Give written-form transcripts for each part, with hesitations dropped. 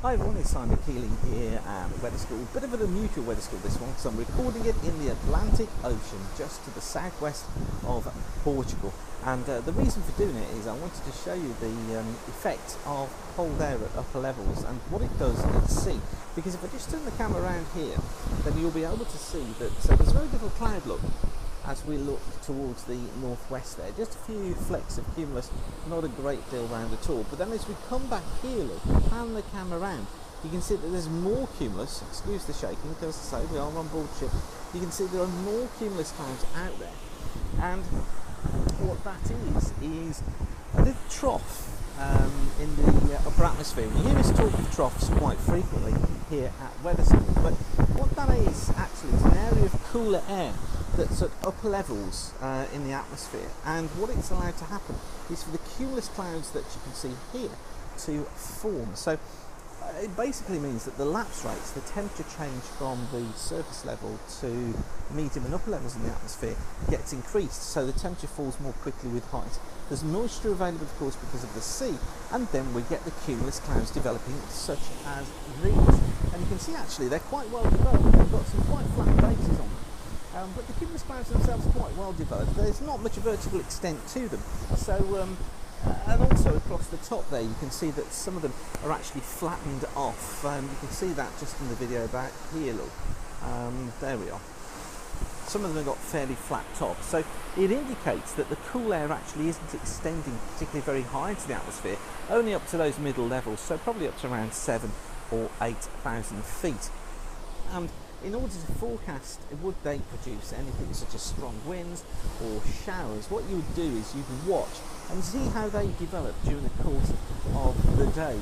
Hi everyone, it's Simon Keeling here at Weather School. Bit of an unusual weather school this one, because I'm recording it in the Atlantic Ocean, just to the southwest of Portugal. And the reason for doing it is I wanted to show you the effect of cold air at upper levels and what it does at sea. Because if I just turn the camera around here, then you'll be able to see that there's very little cloud look as we look towards the northwest there. Just a few flecks of cumulus, not a great deal round at all. But then as we come back here, look, pan the camera around, you can see that there's more cumulus. Excuse the shaking, because as I say, we are on board ship. You can see there are more cumulus clouds out there. And what that is a little trough in the upper atmosphere. We hear us talk of troughs quite frequently here at Weather School, but what that is actually is an area of cooler air that's at upper levels in the atmosphere, and what it's allowed to happen is for the cumulus clouds that you can see here to form. So it basically means that the lapse rates, the temperature change from the surface level to medium and upper levels in the atmosphere gets increased, so the temperature falls more quickly with height. There's moisture available, of course, because of the sea, and then we get the cumulus clouds developing such as these. And you can see actually they're quite well developed. They've got some quite flat bases on them. But the cumulus clouds themselves are quite well developed. There's not much vertical extent to them. So, and also across the top there, you can see that some of them are actually flattened off. You can see that just in the video back here, look. There we are. Some of them have got fairly flat tops. So it indicates that the cool air actually isn't extending particularly very high into the atmosphere, only up to those middle levels, so probably up to around 7,000 or 8,000 feet. And in order to forecast would they produce anything such as strong winds or showers, what you would do is you would watch and see how they develop during the course of the day.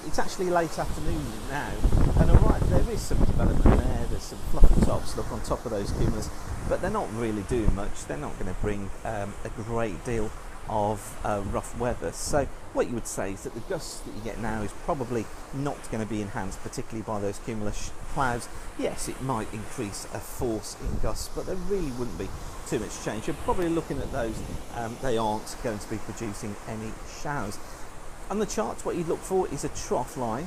It's actually late afternoon now, and alright, there is some development there. There's some fluffy tops, look, on top of those cumulus, but they're not really doing much. They're not going to bring a great deal of rough weather. So what you would say is that the gusts that you get now is probably not going to be enhanced particularly by those cumulus clouds. Yes, it might increase a force in gusts, but there really wouldn't be too much change. You're probably looking at those, they aren't going to be producing any showers. On the charts, what you look for is a trough line,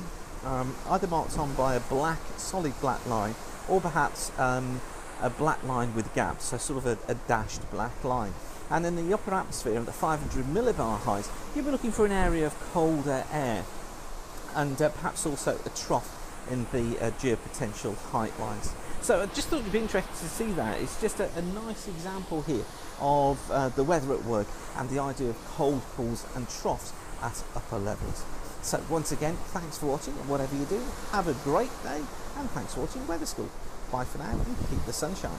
either marked on by a black, solid black line, or perhaps a black line with gaps, so sort of a dashed black line. And in the upper atmosphere at the 500 millibar height, you'll be looking for an area of colder air, and perhaps also a trough in the geopotential height lines. So I just thought you'd be interested to see that. It's just a nice example here of the weather at work and the idea of cold pools and troughs at upper levels. So once again, thanks for watching, and whatever you do, have a great day, and thanks for watching Weather School. Bye for now, and keep the sun shining.